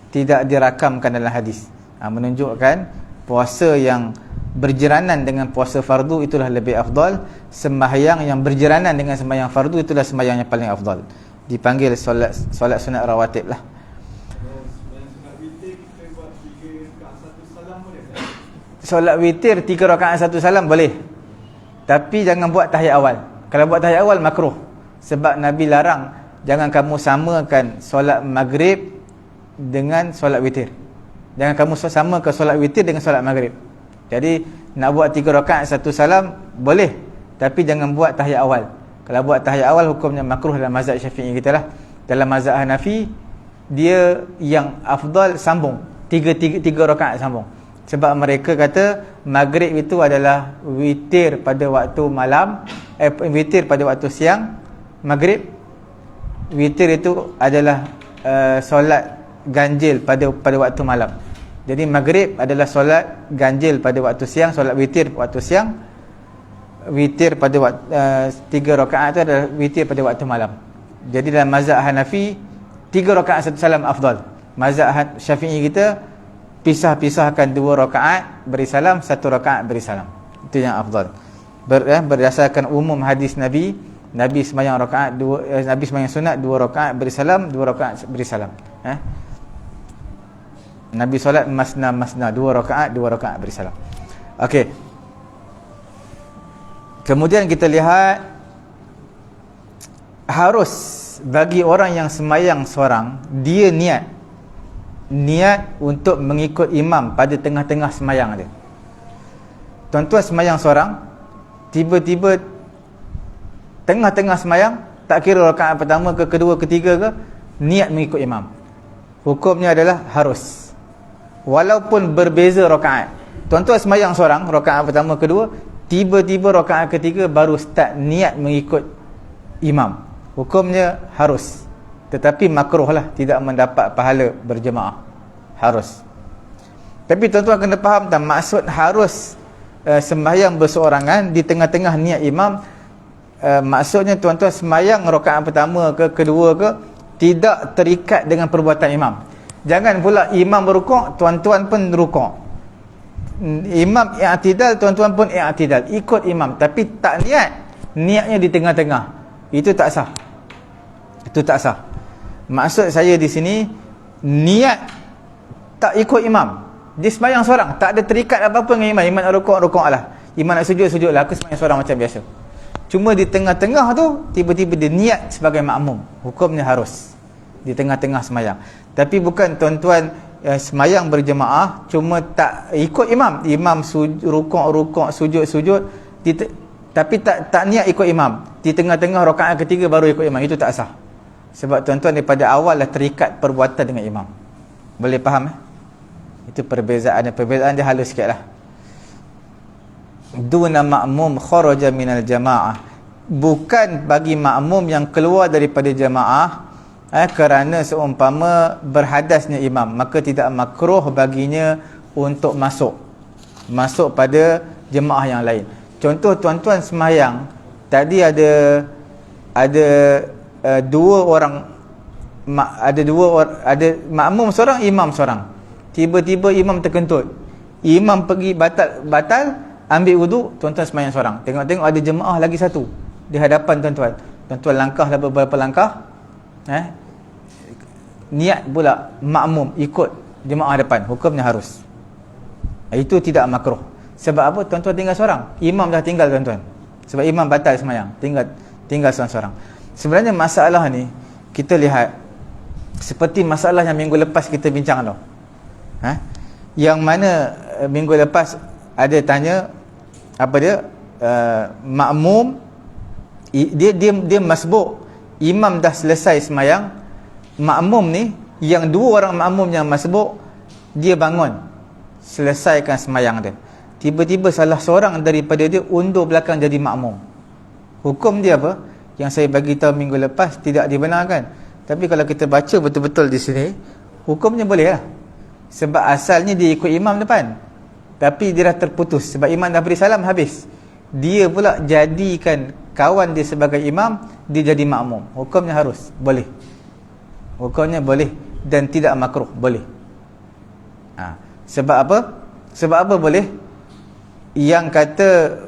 tidak dirakamkan dalam hadis. Menunjukkan puasa yang berjiranan dengan puasa fardu itulah lebih afdal. Sembahyang yang berjiranan dengan sembahyang fardu itulah sembahyang yang paling afdal. Dipanggil solat sunat rawatib lah. Solat witir 3 rakaat 1 salam boleh. Tapi jangan buat tahiyat awal. Kalau buat tahiyat awal makruh. Sebab Nabi larang jangan kamu samakan solat maghrib dengan solat witir. Jangan kamu samakan solat witir dengan solat maghrib. Jadi nak buat 3 rakaat 1 salam boleh, tapi jangan buat tahiyat awal. Kalau buat tahiyat awal hukumnya makruh dalam mazhab Syafi'i kita lah. Dalam mazhab Hanafi dia yang afdal sambung 3 rakaat sambung. Sebab mereka kata maghrib itu adalah witir pada waktu malam, witir pada waktu siang. Maghrib witir itu adalah solat ganjil pada waktu malam. Jadi maghrib adalah solat ganjil pada waktu siang, solat witir waktu siang. Witir pada waktu 3 rakaat itu adalah witir pada waktu malam. Jadi dalam mazhab Hanafi 3 rakaat 1 salam afdal. Mazhab Syafi'i kita pisahkan 2 rakaat beri salam, 1 rakaat beri salam. Itu yang afdal. Berdasarkan umum hadis Nabi sembahyang rakaat Nabi sembahyang sunat 2 rakaat beri salam, 2 rakaat beri salam. Nabi solat masna 2 rakaat beri salam. Okey. Kemudian kita lihat harus bagi orang yang sembahyang seorang, dia niat untuk mengikut imam pada tengah-tengah sembahyang dia. Tuan-tuan sembahyang seorang, tiba-tiba tengah-tengah sembahyang, tak kira rakaat pertama ke kedua ketiga ke, niat mengikut imam. Hukumnya adalah harus. Walaupun berbeza rakaat. Tuan-tuan sembahyang seorang, rakaat pertama kedua, tiba-tiba rakaat ketiga baru start niat mengikut imam. Hukumnya harus. Tetapi makruh lah, tidak mendapat pahala berjemaah. Harus. Tapi tuan-tuan kena faham tak, maksud harus sembahyang berseorangan di tengah-tengah niat imam, maksudnya tuan-tuan sembahyang rakaat pertama ke kedua ke tidak terikat dengan perbuatan imam. Jangan pula imam berrukuk, tuan-tuan pun rukuk. Imam i'tidal, tuan-tuan pun i'tidal, ikut imam, tapi tak niatnya di tengah-tengah. Itu tak sah. Maksud saya di sini, niat tak ikut imam. Dia sembahyang seorang, tak ada terikat apa-apa dengan imam. Imam nak rukuk lah, imam nak sujud lah, aku sembahyang seorang macam biasa. Cuma di tengah-tengah tu tiba-tiba dia niat sebagai makmum, hukumnya harus di tengah-tengah sembahyang. Tapi bukan tuan-tuan sembahyang berjemaah cuma tak ikut imam, rukuk sujud tapi tak niat ikut imam. Di tengah-tengah rakaat ketiga baru ikut imam, itu tak sah. Sebab tuan-tuan daripada awal dah terikat perbuatan dengan imam. Boleh faham Itu perbezaan dia halus sikit lah. Duna ma'mum kharaja minal jamaah, bukan bagi makmum yang keluar daripada jamaah kerana seumpama berhadasnya imam, maka tidak makruh baginya untuk masuk pada jemaah yang lain. Contoh tuan-tuan sembahyang tadi ada dua orang, ada makmum seorang, imam seorang. Tiba-tiba imam terkentut, imam pergi batal ambil wuduk, tuan-tuan sembahyang seorang. Tengok-tengok ada jemaah lagi satu di hadapan tuan-tuan. Tuan-tuan langkahlah beberapa langkah, niat pula makmum ikut jemaah depan, hukumnya harus. Itu tidak makruh. Sebab apa? Tuan-tuan tinggal seorang, imam dah tinggal tuan-tuan. Sebab imam batal sembahyang, tinggal seorang-seorang. Sebenarnya masalah ni kita lihat seperti masalah yang minggu lepas kita bincang tau. Yang mana minggu lepas ada tanya apa dia, makmum dia masbuk, imam dah selesai sembahyang, makmum ni yang dua orang makmum yang masbuk, dia bangun selesaikan sembahyang dia, tiba-tiba salah seorang daripada dia undur belakang jadi makmum. Hukum dia apa? Yang saya bagi tahu minggu lepas tidak dibenarkan. Tapi kalau kita baca betul-betul di sini, hukumnya boleh lah. Sebab asalnya dia ikut imam depan, tapi dia dah terputus sebab imam dah beri salam habis. Dia pula jadikan kawan dia sebagai imam, dia jadi makmum. Hukumnya harus, boleh. Hukumnya boleh dan tidak makruh, boleh. Sebab apa? Sebab apa boleh? Yang kata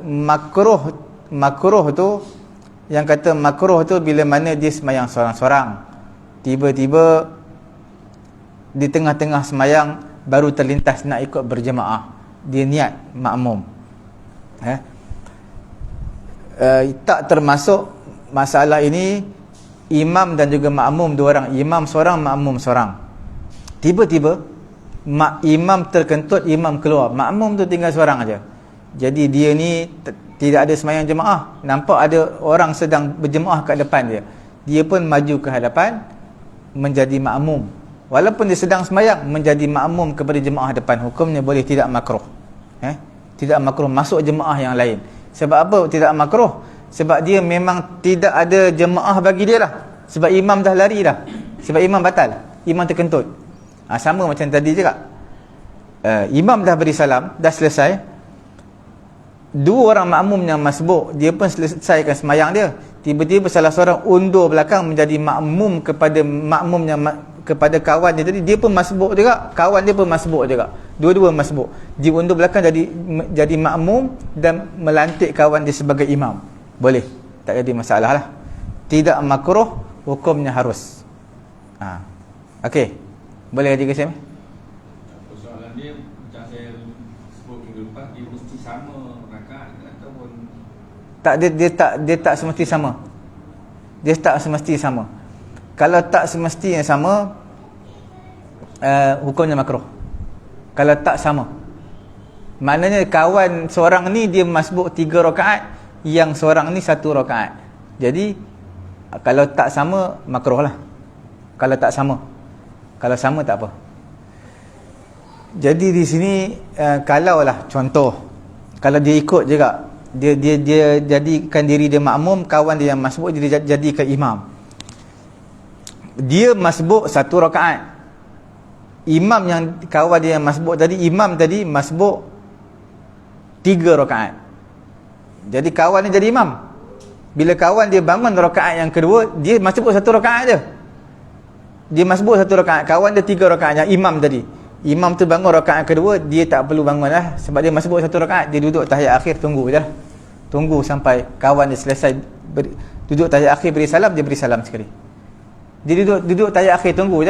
makruh tu bila mana dia sembahyang seorang-seorang, tiba-tiba di tengah-tengah sembahyang baru terlintas nak ikut berjemaah, dia niat makmum. Tak termasuk masalah ini imam dan juga makmum dua orang, imam seorang makmum seorang. Tiba-tiba imam terkentut, imam keluar, makmum tu tinggal seorang aja. Jadi dia ni tidak ada sembahyang jemaah, nampak ada orang sedang berjemaah kat depan dia pun maju ke hadapan menjadi makmum. Walaupun dia sedang sembahyang, menjadi makmum kepada jemaah depan, hukumnya boleh, tidak makruh. Tidak makruh masuk jemaah yang lain. Sebab apa tidak makruh? Sebab dia memang tidak ada jemaah bagi dia lah. Sebab imam dah lari dah. Sebab imam batal, imam terkentut. Sama macam tadi juga. Imam dah beri salam, dah selesai. Dua orang makmum yang masbuk, dia pun selesaikan sembahyang dia. Tiba-tiba salah seorang undur belakang menjadi makmum kepada makmum yang kepada kawan dia tadi. Dia pun masbuk juga, kawan dia pun masbuk juga. Dua-dua masbuk. Dia undur belakang jadi makmum dan melantik kawan dia sebagai imam. Boleh, tak jadi masalah lah. Tidak makruh, hukumnya harus. Okey. Boleh kaji ke saya? Soalan dia macam saya sebut minggu lepas, dia mesti sama rakaat ataupun tak, dia tak semesti sama. Dia tak semesti sama. Kalau tak semestinya sama, hukumnya makruh. Kalau tak sama, maknanya kawan seorang ni dia masbuk 3 rakaat, yang seorang ni 1 rakaat. Jadi kalau tak sama, makruh lah. Kalau tak sama, kalau sama tak apa. Jadi di sini kalaulah contoh, kalau dia ikut juga, dia jadikan diri dia makmum, kawan dia yang masbuk dia jadikan imam. Dia masbuk 1 rakaat, imam yang kawan dia yang masbuk tadi, imam tadi masbuk 3 rakaat. Jadi kawan dia jadi imam. Bila kawan dia bangun rakaat yang kedua, dia masbuk 1 rakaat je. Dia masbuk 1 rakaat, kawan dia 3 rakaat yang imam tadi. Imam tu bangun rakaat kedua, dia tak perlu bangun lah, sebab dia masbuk 1 rakaat. Dia duduk tahiyat akhir, tunggu je lah. Tunggu sampai kawan dia selesai duduk tahiyat akhir, beri salam, dia beri salam sekali. Dia duduk tahiyat akhir, tunggu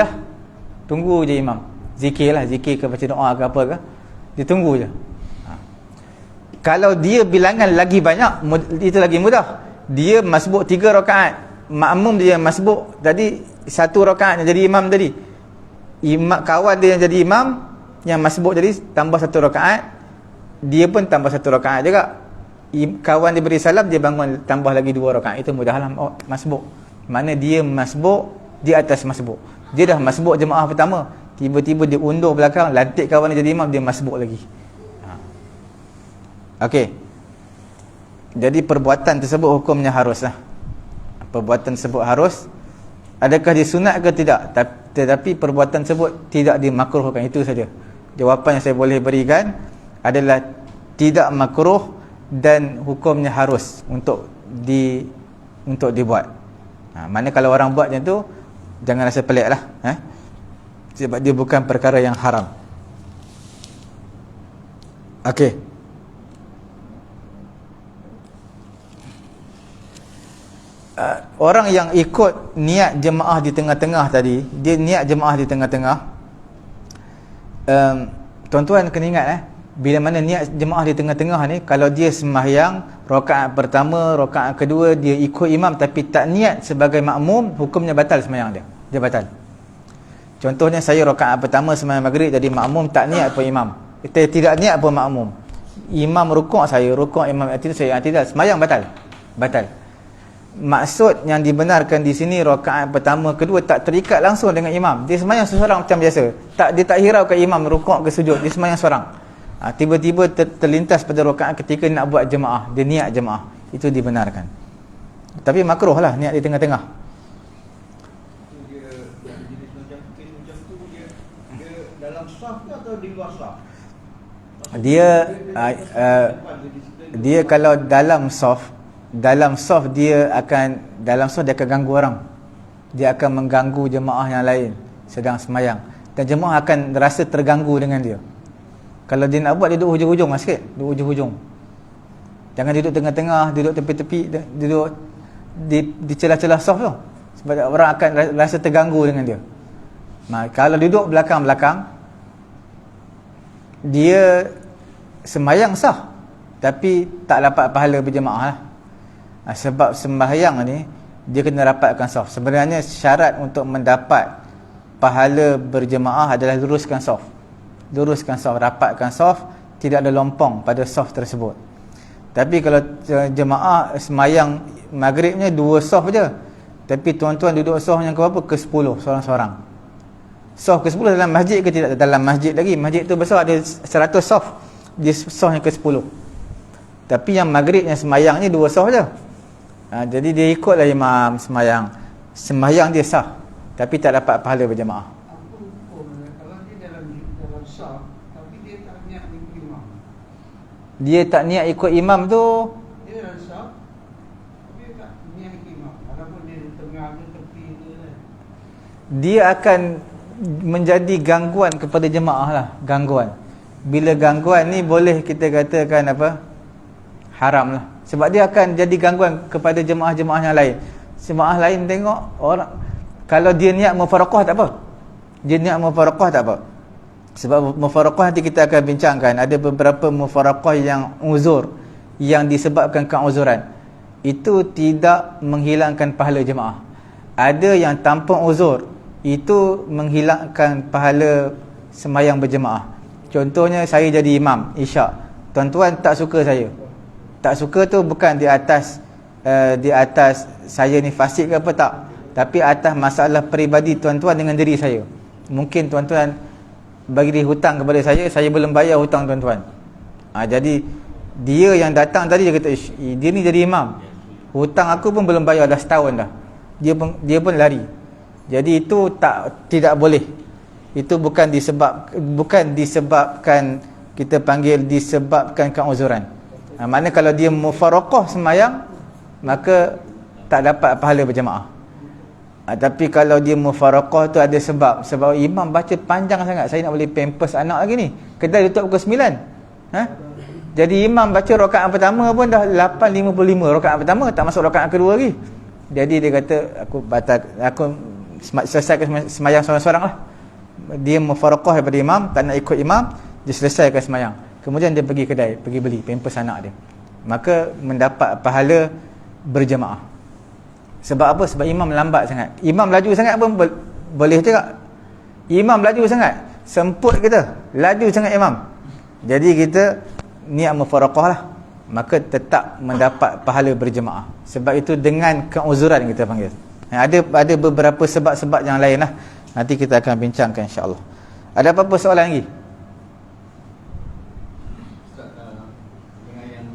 je imam. zikir lah, zikir ke baca doa ke apa ke, dia tunggu je. Kalau dia bilangan lagi banyak, itu lagi mudah. Dia masbuk 3 rakaat, makmum dia masbuk tadi 1 rakaat yang jadi imam tadi, kawan dia yang jadi imam yang masbuk jadi tambah 1 rakaat, dia pun tambah 1 rakaat juga. Kawan dia beri salam, dia bangun tambah lagi 2 rakaat. Itu mudahlah masbuk. Mana dia masbuk di atas masbuk. Dia dah masbuk jemaah pertama, tiba-tiba dia undur belakang, lantik kawan dia jadi imam, dia masbuk lagi. Okey. Jadi perbuatan tersebut hukumnya haruslah. Perbuatan tersebut harus. Adakah dia sunat ke tidak? Tetapi perbuatan tersebut tidak dimakruhkan. Itu saja. Jawapan yang saya boleh berikan adalah tidak makruh dan hukumnya harus untuk dibuat. Mana kalau orang buat macam tu, jangan rasa pelik lah. Sebab dia bukan perkara yang haram. Okey. Orang yang ikut niat jemaah di tengah-tengah tadi, dia niat jemaah di tengah-tengah, tuan-tuan kena ingat bila mana niat jemaah di tengah-tengah ni, kalau dia sembahyang rakaat pertama, rakaat kedua dia ikut imam tapi tak niat sebagai makmum, hukumnya batal sembahyang dia batal. Contohnya saya rakaat pertama sembahyang maghrib jadi makmum, tak niat pun imam, tidak niat pun makmum, imam rukuk, saya rukuk, imam i'tidal, saya i'tidal, sembahyang batal. Maksud yang dibenarkan di sini, rakaat pertama kedua tak terikat langsung dengan imam, dia sembahyang seorang macam biasa, dia tak hiraukan imam rukuk ke sujud, dia sembahyang seorang. Tiba-tiba terlintas pada rakaat ketika nak buat jemaah, dia niat jemaah, itu dibenarkan. Tapi makruh lah niat di tengah-tengah. Dia jenis macam tu, dia dalam saf ke atau di luar saf? Dia kalau dalam saf dia akan ganggu orang. Dia akan mengganggu jemaah yang lain sedang semayang, dan jemaah akan rasa terganggu dengan dia. Kalau dia nak buat, dia duduk hujung-hujung sikit, duduk hujung-hujung. Jangan duduk tengah-tengah, duduk tepi-tepi, duduk di celah-celah saf tu, sebab orang akan rasa terganggu dengan dia. Kalau duduk belakang-belakang, dia semayang sah tapi tak dapat pahala berjemaah lah. Sebab sembahyang ni dia kena rapatkan saf. Sebenarnya syarat untuk mendapat pahala berjemaah adalah luruskan saf, rapatkan saf, tidak ada lompong pada saf tersebut. Tapi kalau jemaah sembahyang maghribnya 2 saf je, tapi tuan-tuan duduk saf yang ke berapa? Ke-10 seorang-seorang. Saf ke-10 dalam masjid ke tidak? Dalam masjid lagi. Masjid tu besar, ada 100 saf, dia saf yang ke-10. Tapi yang maghrib yang sembahyang ni 2 saf je. Jadi dia ikutlah imam sembahyang dia sah, tapi tak dapat pahala berjemaah. Apa hukum kalau dia dalam saf tapi dia tak niat ikut imam? Dia tak niat ikut imam tu, Dia dalam saf tapi dia tak niat ikut imam, walaupun dia di tengah ke tepi ke kan, dia akan menjadi gangguan kepada jemaah lah. Gangguan. Bila gangguan ni boleh kita katakan apa? Haram lah. Sebab dia akan jadi gangguan kepada jemaah-jemaah yang lain. Jemaah lain tengok orang, kalau dia niat mufaraqah tak apa. Sebab mufaraqah nanti kita akan bincangkan. Ada beberapa mufaraqah yang uzur, yang disebabkan keuzuran, itu tidak menghilangkan pahala jemaah. Ada yang tanpa uzur, itu menghilangkan pahala sembahyang berjemaah. Contohnya saya jadi imam isyak, tuan-tuan tak suka saya. Tak suka tu bukan di atas saya ni fasik ke apa, tak, tapi atas masalah peribadi tuan-tuan dengan diri saya. Mungkin tuan-tuan bagi hutang kepada saya belum bayar hutang tuan-tuan. Jadi dia yang datang tadi, dia kata dia ni jadi imam, hutang aku pun belum bayar dah setahun dah. Dia pun lari. Jadi itu tidak boleh. Itu bukan disebabkan kita panggil disebabkan keuzuran. Maknanya kalau dia mufaraqah sembahyang, maka tak dapat pahala berjemaah. Tapi kalau dia mufaraqah tu ada sebab imam baca panjang sangat, saya nak beli pampers anak lagi ni, kedai tutup pukul 9. Jadi imam baca rakaat pertama pun dah 8.55, rakaat pertama, tak masuk rakaat kedua lagi. Jadi dia kata aku selesaikan sembahyang seorang-seorang lah. dia mufaraqah daripada imam, tak nak ikut imam, dia selesaikan sembahyang. Kemudian dia pergi kedai, pergi beli pampers anak dia. Maka mendapat pahala berjemaah. Sebab apa? Sebab imam lambat sangat. Imam laju sangat pun boleh juga. Imam laju sangat, semput kita, laju sangat imam. Jadi kita niat mufaraqah lah, maka tetap mendapat pahala berjemaah. Sebab itu dengan keuzuran kita panggil. Ada beberapa sebab-sebab yang lain lah. Nanti kita akan bincangkan insya-Allah. Ada apa-apa soalan lagi? Ustaz, dengan yang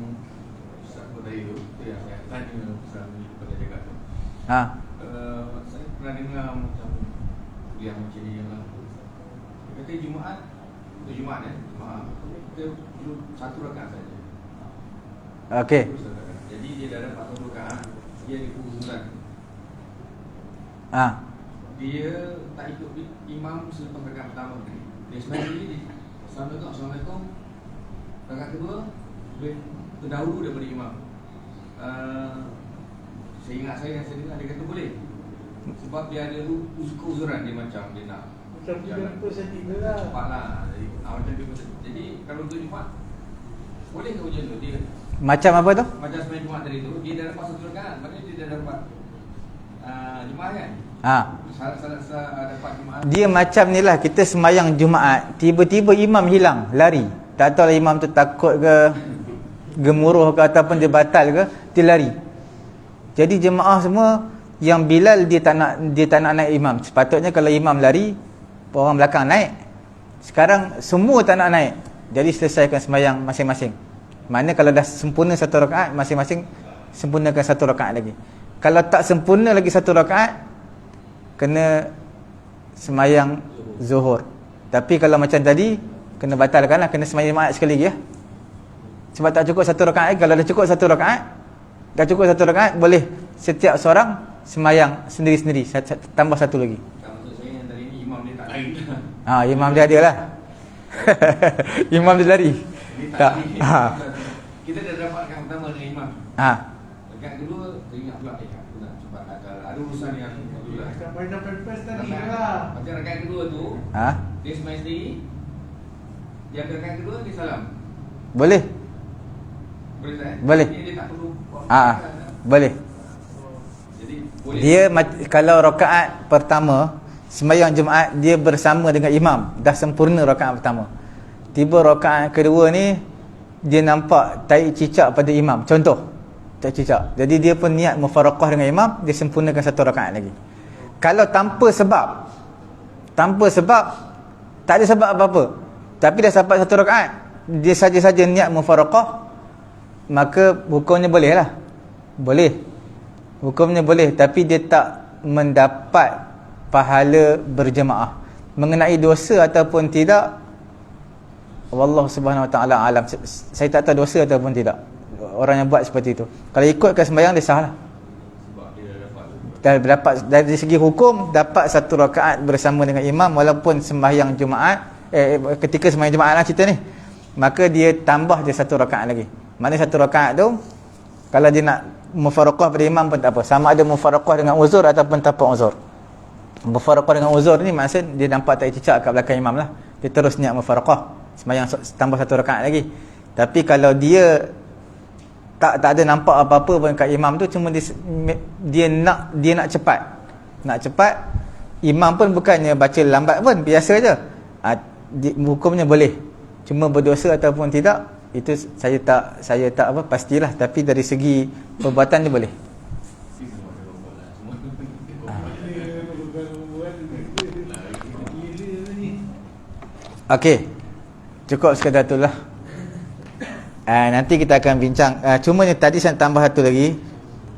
Ustaz tadi tu yang saya tanya Ustaz pada dekat tu. Saya pernah dengar macam yang macam ni yang lah. Dia kata Jumaat kita perlu satu rakaat saja. Okey. Jadi dia dah dapat satu rakaat, dia ada keuzuran. Dia tak ikut imam selepas rakaat pertama ni. Dia sendiri Assalamualaikum. Rakaat kedua lebih terdahulu daripada imam. Saya ingat saya dengar dia kata boleh. Sebab dia ada keuzuran dia macam dia nak Macam dia sedih lah. cepatlah. Macam dia jadi kalau untuk Jumaat boleh ke hujan tu dia Macam apa tu? macam sembahyang Jumaat tadi tu dia dah dapat satu rakaat, maknanya dia dah dapat Jumaat kan? Salah dapat Jumaat. Dia macam ni lah, kita sembahyang Jumaat, tiba-tiba imam hilang, lari. Tak tahu lah imam tu takut ke, gemuruh ke, ataupun dia batal ke, dia lari. Jadi jemaah semua yang Bilal dia tak nak naik imam. Sepatutnya kalau imam lari, orang belakang naik. Sekarang semua tak nak naik. Jadi selesaikan sembahyang masing-masing. Mana kalau dah sempurna satu rakaat, masing-masing sempurnakan satu rakaat lagi. Kalau tak sempurna lagi satu rakaat, kena sembahyang zuhur. Tapi kalau macam tadi, kena batalkan lah, kena sembahyang Jumaat sekali lagi ya. Sebab tak cukup satu rakaat. Kalau dah cukup satu rakaat, boleh setiap seorang sembahyang sendiri-sendiri, tambah satu lagi. Maksud saya yang tadi ni imam dia tak lari. Imam dia ada lah. Imam dia lari. Dia Tak. tak lari. Kita dah dapat rakaat pertama dengan imam. Rakaat kedua teringat pula aku nak cepat ada urusan yang pula. Macam main pampers tadi lah. Macam rakaat kedua tu dia sembahyang sendiri. Dia ambil rakaat kedua dia salam. Boleh. Boleh tak? Boleh. Dia tak perlu Boleh. Jadi boleh. Dia kalau rakaat pertama sembahyang Jumaat, dia bersama dengan imam, dah sempurna rakaat pertama. Tiba rakaat kedua ni dia nampak tai cicak pada imam, contoh tai cicak. Jadi dia pun niat mufaraqah dengan imam, dia sempurnakan satu rakaat lagi. Kalau tanpa sebab, tak ada sebab apa-apa, tapi dah sampai satu rakaat, dia saja-saja niat mufaraqah, maka hukumnya boleh lah. Hukumnya boleh, tapi dia tak mendapat pahala berjemaah. Mengenai dosa ataupun tidak, wallahu subhanahu wa ta'ala alam. Saya tak tahu dosa ataupun tidak orang yang buat seperti itu. Kalau ikutkan sembahyang dia sah lah. Sebab dia dah dapat Dari segi hukum, dapat satu rakaat bersama dengan imam walaupun sembahyang Jumaat, ketika sembahyang Jumaat lah cerita ni, maka dia tambah je satu rakaat lagi. Maknanya satu rakaat tu, kalau dia nak mufaraqah pada imam pun tak apa, sama ada mufaraqah dengan uzur ataupun tanpa uzur. Mufaraqah dengan uzur ni maksud dia nampak tak cicak kat belakang imam lah, dia terus niat mufaraqah, sembahyang tambah satu rakaat lagi. Tapi kalau dia tak ada nampak apa-apa pun kat imam tu, cuma dia nak cepat, imam pun bukannya baca lambat pun, biasa je, hukumnya boleh. Cuma berdosa ataupun tidak, itu saya tak pastilah, tapi dari segi perbuatan dia boleh. Okey, cukup sekadar itulah. Nanti kita akan bincang. Cuma ni tadi saya tambah satu lagi.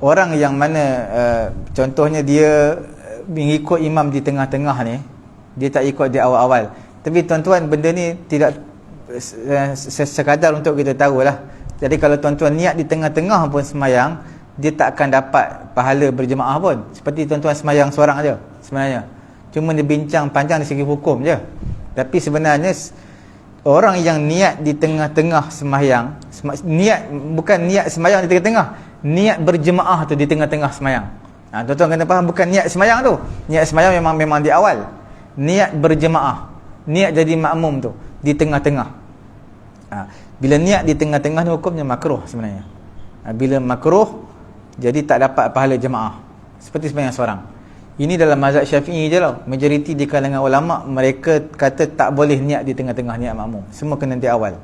Orang yang mana contohnya dia mengikut imam di tengah-tengah ni, dia tak ikut di awal-awal. Tapi tuan-tuan, benda ni tidak sekadar untuk kita tahulah. Jadi kalau tuan-tuan niat di tengah-tengah pun semayang, dia tak akan dapat pahala berjemaah pun. Seperti tuan-tuan semayang seorang aja sebenarnya. Cuma dia bincang panjang dari segi hukum je. Tapi sebenarnya orang yang niat di tengah-tengah semayang, bukan niat semayang di tengah-tengah, niat berjemaah tu di tengah-tengah semayang. Tuan-tuan kena faham, bukan niat semayang tu. Niat semayang memang di awal. niat berjemaah, niat jadi makmum tu di tengah-tengah. Bila niat di tengah-tengah ni hukumnya makruh sebenarnya. Bila makruh, jadi tak dapat pahala jemaah, seperti sembahyang seorang. Ini dalam mazhab Syafi'i je lah. Majoriti di kalangan ulama' mereka kata tak boleh niat di tengah-tengah, niat makmum. Semua kena di awal.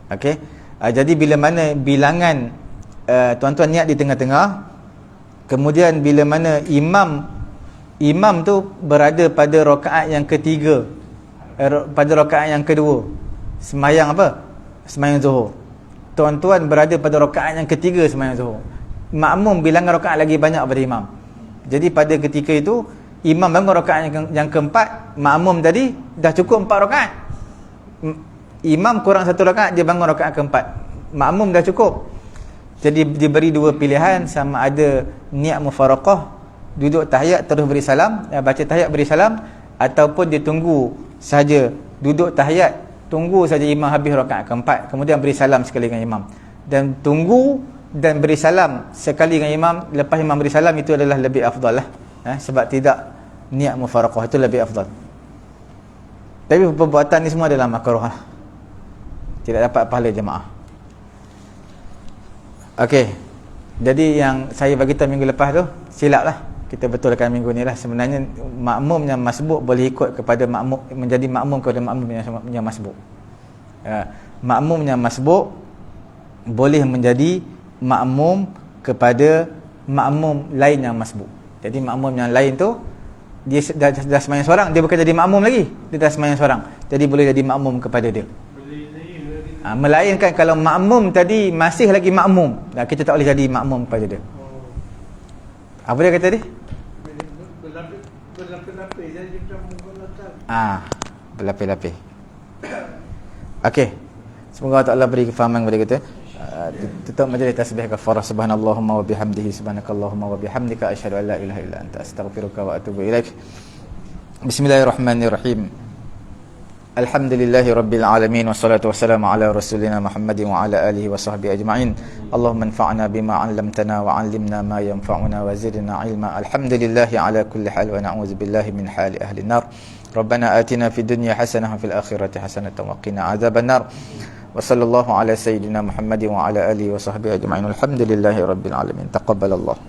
Okey. Jadi bila mana bilangan tuan-tuan niat di tengah-tengah, kemudian bila mana imam tu berada pada rakaat yang ketiga, pada rakaat yang kedua, sembahyang apa? Sembahyang Zuhur. Tuan-tuan berada pada rakaat yang ketiga sembahyang Zuhur. Makmum bilangan rakaat lagi banyak daripada imam. Jadi pada ketika itu imam bangun rakaat yang keempat, makmum tadi dah cukup 4 rakaat. Imam kurang 1 rakaat, dia bangun rakaat keempat. Makmum dah cukup. Jadi diberi 2 pilihan, sama ada niat mufaraqah, duduk tahiyat terus beri salam, baca tahiyat beri salam, ataupun dia tunggu saja, duduk tahiyat, tunggu saja imam habis rakaat keempat, kemudian beri salam sekali dengan imam. Dan tunggu dan beri salam sekali dengan imam, lepas imam beri salam, itu adalah lebih afdal lah. Sebab tidak niat mufaraqah, itu lebih afdal. Tapi perbuatan ni semua adalah makruh lah. Tidak dapat pahala jemaah. Okey. Jadi yang saya bagi tahu minggu lepas tu, silap lah. Kita betulkan minggu ni lah. Sebenarnya makmum yang masbuk boleh ikut kepada makmum, menjadi makmum kepada makmum yang masbuk. Makmum yang masbuk boleh menjadi makmum kepada makmum lain yang masbuk. Jadi makmum yang lain tu, dia dah sembahyang seorang, dia bukan jadi makmum lagi, dia dah sembahyang seorang, jadi boleh jadi makmum kepada dia. Melainkan kalau makmum tadi masih lagi makmum, kita tak boleh jadi makmum kepada dia. Apa dia kata tadi? Berlapis-lapis dan kita menggunakan berlapis-lapis. Okey. Semoga Allah beri kefahaman kepada kita. Tutup majlis tasbih kafarah. Subhanallahumma wa bihamdihi, subhanakallahumma wa bihamdika, asyhadu an la ilaha illa anta, astaghfiruka wa atubu ilaik. Bismillahirrahmanirrahim. Alhamdulillahi rabbil alamin, wassalatu wassalamu ala rasulina Muhammadin wa ala alihi wa sahbihi ajma'in. Allahumma anfa'na bima 'allamtana wa 'allimna ma yanfa'una wa zidna 'ilma. Alhamdulillahi ala kulli hal wa na'udzu billahi min hali ahli an-nar. Rabbana atina fid dunya hasanah wa fil akhirati hasanah wa qina adzaban nar. Wa sallallahu ala sayyidina Muhammadin wa ala alihi wa sahbihi ajma'in. Alhamdulillahi rabbil alamin. Taqabbalallah.